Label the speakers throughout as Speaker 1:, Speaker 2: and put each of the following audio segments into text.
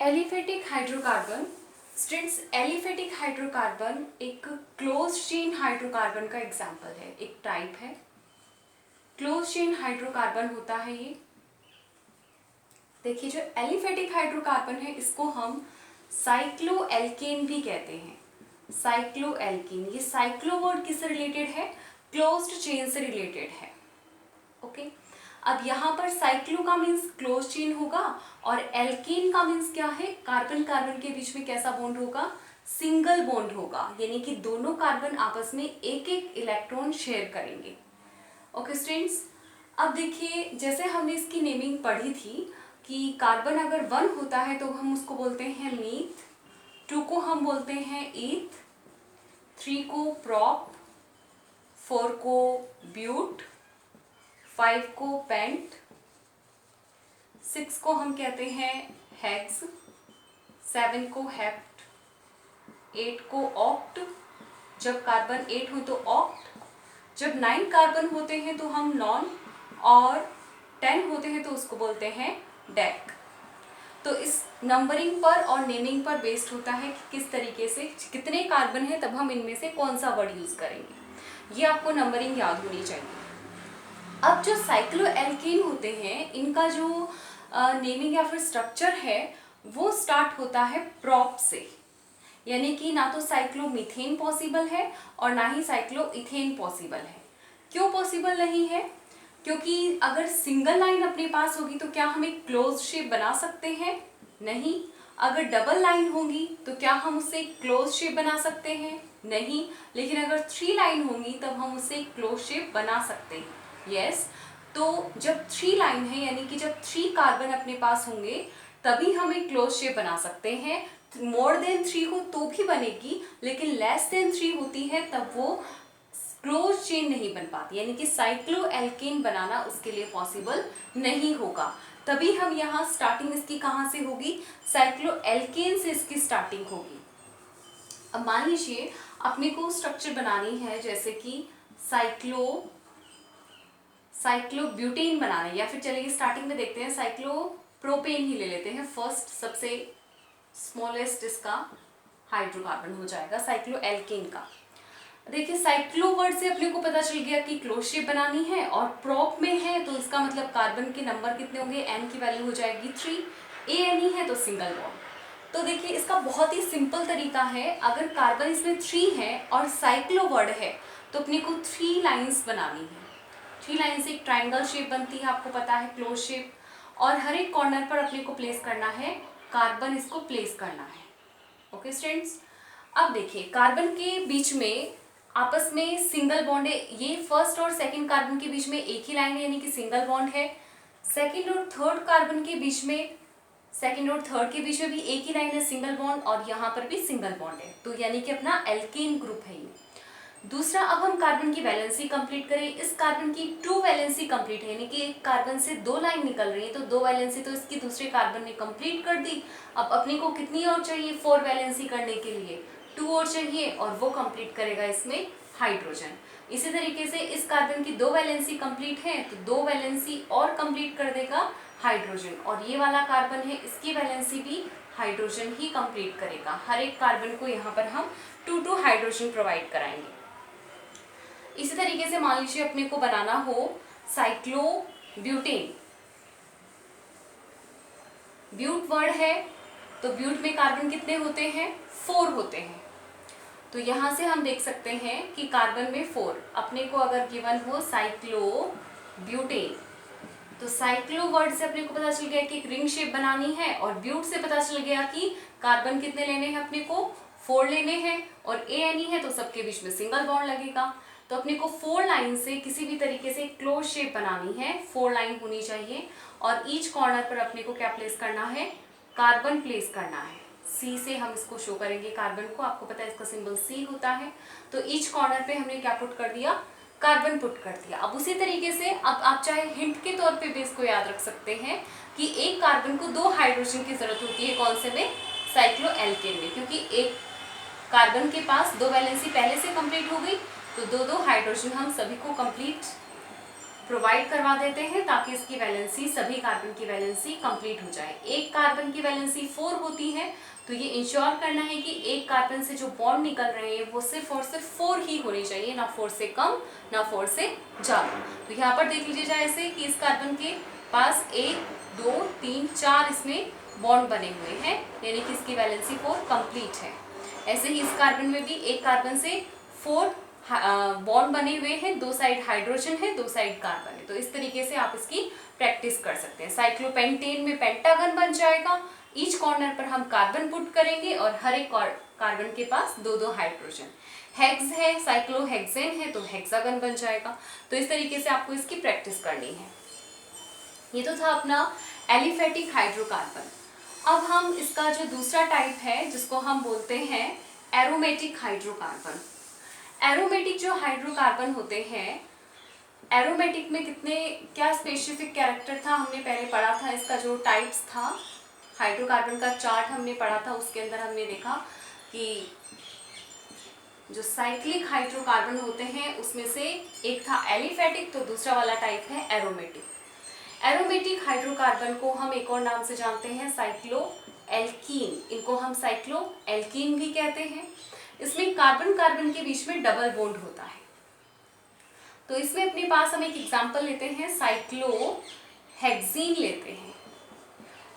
Speaker 1: Aliphatic hydrocarbon. Students, aliphatic hydrocarbon एक close chain hydrocarbon का example है, एक टाइप है। क्लोज चेन हाइड्रोकार्बन होता है ये। देखिए, जो एलिफेटिक हाइड्रोकार्बन है इसको हम साइक्लोएल्केन भी कहते हैं। साइक्लोएल्केन, ये साइक्लो वर्ड किससे रिलेटेड है? क्लोज्ड चेन से रिलेटेड है। ओके, अब यहाँ पर साइक्लो का मीन्स क्लोज चेन होगा और एल्केन का मीन्स क्या है? कार्बन कार्बन के बीच में कैसा बॉन्ड होगा? सिंगल बॉन्ड होगा, यानी कि दोनों कार्बन आपस में एक एक इलेक्ट्रॉन शेयर करेंगे। ओके स्टूडेंट्स, अब देखिए, जैसे हमने इसकी नेमिंग पढ़ी थी कि कार्बन अगर 1 होता है तो हम उसको बोलते हैं मीथ, 2 को हम बोलते हैं ईथ, 3 को प्रॉप, 4 को ब्यूट, 5 को पेंट, 6 को हम कहते हैं हेक्स, 7 को हेप्ट, 8 को ऑक्ट, जब कार्बन 8 हो तो ऑक्ट, जब 9 कार्बन होते हैं तो हम नॉन, और 10 होते हैं तो उसको बोलते हैं डेक। तो इस नंबरिंग पर और नेमिंग पर बेस्ड होता है कि किस तरीके से कितने कार्बन है, तब हम इनमें से कौन सा वर्ड यूज करेंगे। ये आपको नंबरिंग याद होनी चाहिए। अब जो साइक्लोएल्केन होते हैं, इनका जो नेमिंग या फिर स्ट्रक्चर है वो स्टार्ट होता है प्रॉप से, यानी कि ना तो साइक्लोमीथेन पॉसिबल है और ना ही साइक्लोइथेन पॉसिबल है। क्यों पॉसिबल नहीं है? क्योंकि अगर सिंगल लाइन अपने पास होगी तो क्या हम एक क्लोज शेप बना सकते हैं? नहीं। अगर डबल लाइन होगी तो क्या हम उससे एक क्लोज शेप बना सकते हैं? नहीं। लेकिन अगर 3 लाइन होंगी तब हम उससे एक क्लोज शेप बना सकते हैं। यस। तो जब 3 लाइन है, यानी कि जब 3 कार्बन अपने पास होंगे तभी हम एक क्लोज शेप बना सकते हैं। मोर देन 3 हो तो भी बनेगी, लेकिन लेस देन 3 होती है तब वो क्लोज चेन नहीं बन पाती, यानी कि साइक्लोएल्केन बनाना उसके लिए पॉसिबल नहीं होगा। तभी हम यहाँ स्टार्टिंग इसकी कहाँ से होगी? साइक्लोएल्केन से इसकी स्टार्टिंग होगी। अब मान लीजिए अपने को स्ट्रक्चर बनानी है, जैसे कि साइक्लोब्यूटेन बनाना है, या फिर चलिए स्टार्टिंग में देखते हैं साइक्लोप्रोपेन ही ले लेते हैं। फर्स्ट सबसे स्मॉलेस्ट इसका हाइड्रोकार्बन हो जाएगा साइक्लोएल्केन का। देखिए, साइक्लो वर्ड से अपने को पता चल गया कि क्लोज शेप बनानी है, और प्रॉप में है तो इसका मतलब कार्बन के नंबर कितने होंगे? n की वैल्यू हो जाएगी 3, ANE है तो सिंगल बॉन्ड। तो देखिए, इसका बहुत ही सिंपल तरीका है। अगर कार्बन इसमें 3 है और साइक्लो वर्ड है तो अपने को 3 लाइन्स बनानी है। 3 लाइन से एक ट्राइंगल शेप बनती है, आपको पता है, क्लोज शेप, और हर एक कॉर्नर पर अपने को प्लेस करना है कार्बन, इसको प्लेस करना है। ओके स्टूडेंट्स, अब देखिए, कार्बन के बीच में आपस में सिंगल बॉन्ड है। ये फर्स्ट और सेकंड कार्बन के बीच में एक ही लाइन है, यानी कि सिंगल बॉन्ड है। सेकंड और थर्ड कार्बन के बीच में, सेकंड और थर्ड के बीच में भी एक ही लाइन है, सिंगल बॉन्ड, और यहाँ पर भी सिंगल बॉन्ड है, तो यानी कि अपना एल्केन ग्रुप है ये। दूसरा, अब हम कार्बन की वैलेंसी कंप्लीट करें। इस कार्बन की 2 वैलेंसी कंप्लीट है, यानी कि एक कार्बन से 2 लाइन निकल रही है, तो 2 वैलेंसी तो इसकी दूसरे कार्बन ने कंप्लीट कर दी। अब अपने को कितनी और चाहिए 4 वैलेंसी करने के लिए? 2 और चाहिए, और वो कंप्लीट करेगा इसमें हाइड्रोजन। इसी तरीके से इस कार्बन की 2 वैलेंसी कंप्लीट है तो 2 वैलेंसी और कंप्लीट कर देगा हाइड्रोजन, और ये वाला कार्बन है, इसकी वैलेंसी भी हाइड्रोजन ही कंप्लीट करेगा। हर एक कार्बन को यहाँ पर हम 2 हाइड्रोजन प्रोवाइड कराएंगे। इसी तरीके से मान लीजिए अपने को बनाना हो साइक्लोब्यूटेन। ब्यूट वर्ड है तो ब्यूट में कार्बन कितने होते हैं? 4 होते हैं। तो यहां से हम देख सकते हैं कि कार्बन में 4 अपने को अगर गिवन हो साइक्लोब्यूटेन, तो साइक्लो वर्ड से अपने को पता चल गया कि एक रिंग शेप बनानी है, और ब्यूट से पता चल गया कि कार्बन कितने लेने हैं? अपने को 4 लेने हैं, और ANE है तो सबके बीच में सिंगल बॉन्ड लगेगा। तो अपने को 4 लाइन से किसी भी तरीके से क्लोज शेप बनानी है, 4 लाइन होनी चाहिए, और ईच कॉर्नर पर अपने को क्या प्लेस करना है? कार्बन प्लेस करना है। C से हम इसको शो करेंगे कार्बन को, आपको पता है इसका सिंबल C होता है। तो ईच कॉर्नर पे हमने क्या पुट कर दिया? कार्बन पुट कर दिया। अब उसी तरीके से अब आप चाहे हिंट के तौर पे भी इसको याद रख सकते हैं कि एक कार्बन को 2 हाइड्रोजन की जरूरत होती है। कौन से में? साइक्लोएल्केन में, क्योंकि एक कार्बन के पास 2 वैलेंसी पहले से कंप्लीट हो गई, तो 2 हाइड्रोजन हम सभी को कंप्लीट प्रोवाइड करवा देते हैं ताकि इसकी वैलेंसी, सभी कार्बन की वैलेंसी कंप्लीट हो जाए। एक कार्बन की वैलेंसी 4 होती है, तो ये इंश्योर करना है कि एक कार्बन से जो बॉन्ड निकल रहे हैं वो सिर्फ और सिर्फ 4 ही होने चाहिए, ना 4 से कम ना 4 से ज़्यादा। तो यहाँ पर देख लीजिए जैसे कि इस कार्बन के पास 1 2 3 4 इसमें बॉन्ड बने हुए हैं, यानी कि इसकी वैलेंसी 4 कंप्लीट है। ऐसे ही इस कार्बन में भी एक कार्बन से 4 बॉन्ड बने हुए हैं, 2 साइड हाइड्रोजन है, 2 साइड कार्बन है। तो इस तरीके से आप इसकी प्रैक्टिस कर सकते हैं। साइक्लोपेंटेन में पेंटागन बन जाएगा, ईच कॉर्नर पर हम कार्बन पुट करेंगे और हर एक कार्बन के पास 2-2 हाइड्रोजन। हेक्स है, साइक्लोहेक्सेन है, तो हेक्सागन बन जाएगा। तो इस तरीके से आपको इसकी प्रैक्टिस करनी है। ये तो था अपना एलिफेटिक हाइड्रोकार्बन। अब हम इसका जो दूसरा टाइप है जिसको हम बोलते हैं एरोमेटिक हाइड्रोकार्बन। एरोमेटिक जो हाइड्रोकार्बन होते हैं, एरोमेटिक में क्या स्पेसिफिक कैरेक्टर था हमने पहले पढ़ा था। इसका जो टाइप्स था, हाइड्रोकार्बन का चार्ट हमने पढ़ा था, उसके अंदर हमने देखा कि जो साइक्लिक हाइड्रोकार्बन होते हैं उसमें से एक था एलिफेटिक, तो दूसरा वाला टाइप है एरोमेटिक। एरोमेटिक हाइड्रोकार्बन को हम एक और नाम से जानते हैं साइक्लो एल्कीन। इनको हम साइक्लो एल्कीन भी कहते हैं। इसमें कार्बन कार्बन के बीच में डबल बॉन्ड होता है। तो इसमें अपने पास हम एक एग्जांपल लेते हैं, साइक्लोहेक्सीन लेते हैं।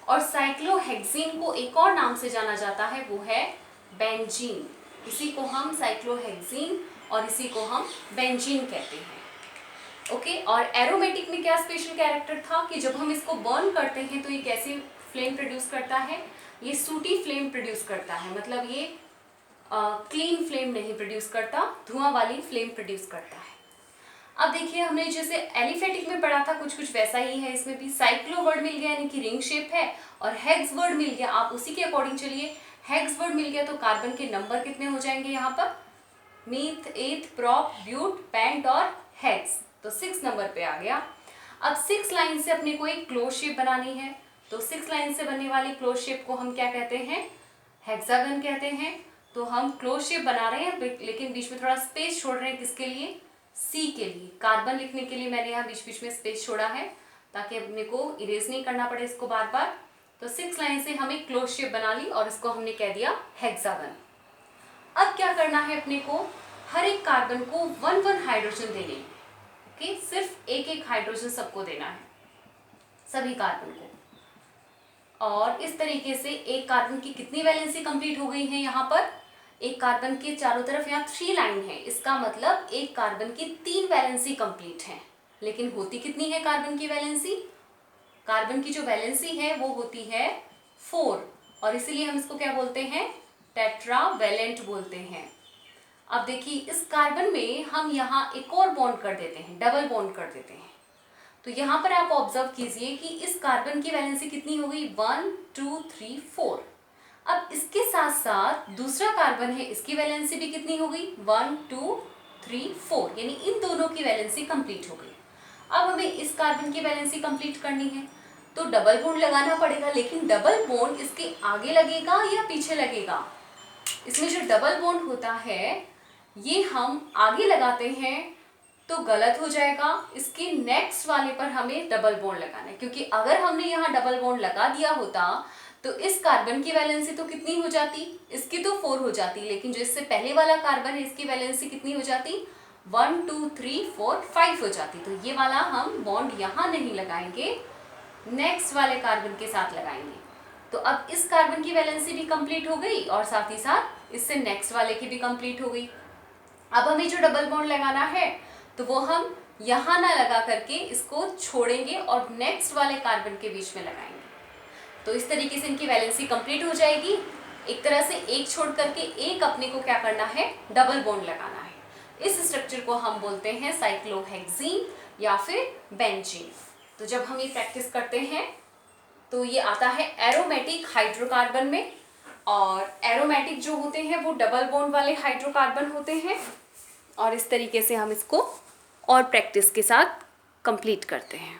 Speaker 1: और साइक्लोहेक्सीन को एक और नाम से जाना जाता है, वो है बेंजीन। इसी को हम साइक्लोहेक्सीन और इसी को हम बेंजीन कहते हैं। ओके, और एरोमेटिक में क्या स्पेशल कैरेक्टर था कि जब हम इसको बर्न करते हैं तो ये कैसी फ्लेम प्रोड्यूस करता है, ये सूटी फ्लेम प्रोड्यूस करता है। मतलब ये क्लीन फ्लेम नहीं प्रोड्यूस करता, धुआं वाली फ्लेम प्रोड्यूस करता है। अब देखिए, हमने जैसे एलिफेटिक में पढ़ा था कुछ कुछ वैसा ही है। इसमें भी साइक्लो वर्ड मिल गया यानी कि रिंग शेप है, और हेक्स वर्ड मिल गया, आप उसी के अकॉर्डिंग चलिए। हेक्स वर्ड मिल गया तो कार्बन के नंबर कितने हो जाएंगे यहाँ पर, मीथ, एथ, प्रोप, ब्यूट, पेंट और हेक्स, तो 6 नंबर पे आ गया। अब 6 लाइन से अपने को एक क्लोज शेप बनानी है, तो 6 लाइन से बनने वाली क्लोज शेप को हम क्या कहते हैं, हेक्सागन कहते हैं। तो हम क्लोज शेप बना रहे हैं, लेकिन बीच में थोड़ा स्पेस छोड़ रहे हैं, किसके लिए, सी के लिए। कार्बन लिखने के लिए मैंने यहाँ बीच बीच में स्पेस छोड़ा है ताकि अपने को इरेज नहीं करना पड़े इसको बार बार। तो 6 लाइन से हम एक क्लोज शेप बना ली और इसको हमने कह दिया हेक्सागन। अब क्या करना है अपने को, हर एक कार्बन को 1-1 हाइड्रोजन देने हैं। ओके, सिर्फ एक हाइड्रोजन सबको देना है, सभी कार्बन को। और इस तरीके से एक कार्बन की कितनी वैलेंसी कंप्लीट हो गई है, यहाँ पर एक कार्बन के चारों तरफ यहाँ 3 लाइन है, इसका मतलब एक कार्बन की 3 वैलेंसी कंप्लीट है। लेकिन होती कितनी है कार्बन की वैलेंसी, कार्बन की जो वैलेंसी है वो होती है 4, और इसीलिए हम इसको क्या बोलते हैं, टेट्रावैलेंट बोलते हैं। अब देखिए, इस कार्बन में हम यहाँ एक और बॉन्ड कर देते हैं, डबल बॉन्ड कर देते हैं। तो यहाँ पर आप ऑब्जर्व कीजिए कि इस कार्बन की वैलेंसी कितनी हो गई, 1 2 3 4। अब इसके साथ साथ दूसरा कार्बन है, इसकी वैलेंसी भी कितनी हो गई, 1 2 3 4, यानी इन दोनों की वैलेंसी कंप्लीट हो गई। अब हमें इस कार्बन की वैलेंसी कंप्लीट करनी है तो डबल बॉन्ड लगाना पड़ेगा, लेकिन डबल बॉन्ड इसके आगे लगेगा या पीछे लगेगा। इसमें जो डबल बॉन्ड होता है ये हम आगे लगाते हैं तो गलत हो जाएगा, इसके नेक्स्ट वाले पर हमें डबल बॉन्ड लगाना है। क्योंकि अगर हमने यहाँ डबल बॉन्ड लगा दिया होता तो इस कार्बन की वैलेंसी तो कितनी हो जाती, इसकी तो 4 हो जाती, लेकिन जो इससे पहले वाला कार्बन है इसकी वैलेंसी कितनी हो जाती, 1 2 3 4 5 हो जाती। तो ये वाला हम बॉन्ड यहाँ नहीं लगाएंगे, नेक्स्ट वाले कार्बन के साथ लगाएंगे। तो अब इस कार्बन की वैलेंसी भी कंप्लीट हो गई और साथ ही साथ इससे नेक्स्ट वाले की भी कंप्लीट हो गई। अब हमें जो डबल बॉन्ड लगाना है तो वो हम यहाँ ना लगा करके इसको छोड़ेंगे और नेक्स्ट वाले कार्बन के बीच में लगाएंगे। तो इस तरीके से इनकी वैलेंसी कंप्लीट हो जाएगी। एक तरह से एक छोड़ करके एक अपने को क्या करना है, डबल बॉन्ड लगाना है। इस स्ट्रक्चर को हम बोलते हैं साइक्लोहेक्सीन या फिर बेंजीन। तो जब हम ये प्रैक्टिस करते हैं तो ये आता है एरोमेटिक हाइड्रोकार्बन में, और एरोमेटिक जो होते हैं वो डबल बॉन्ड वाले हाइड्रोकार्बन होते हैं। और इस तरीके से हम इसको और प्रैक्टिस के साथ कंप्लीट करते हैं।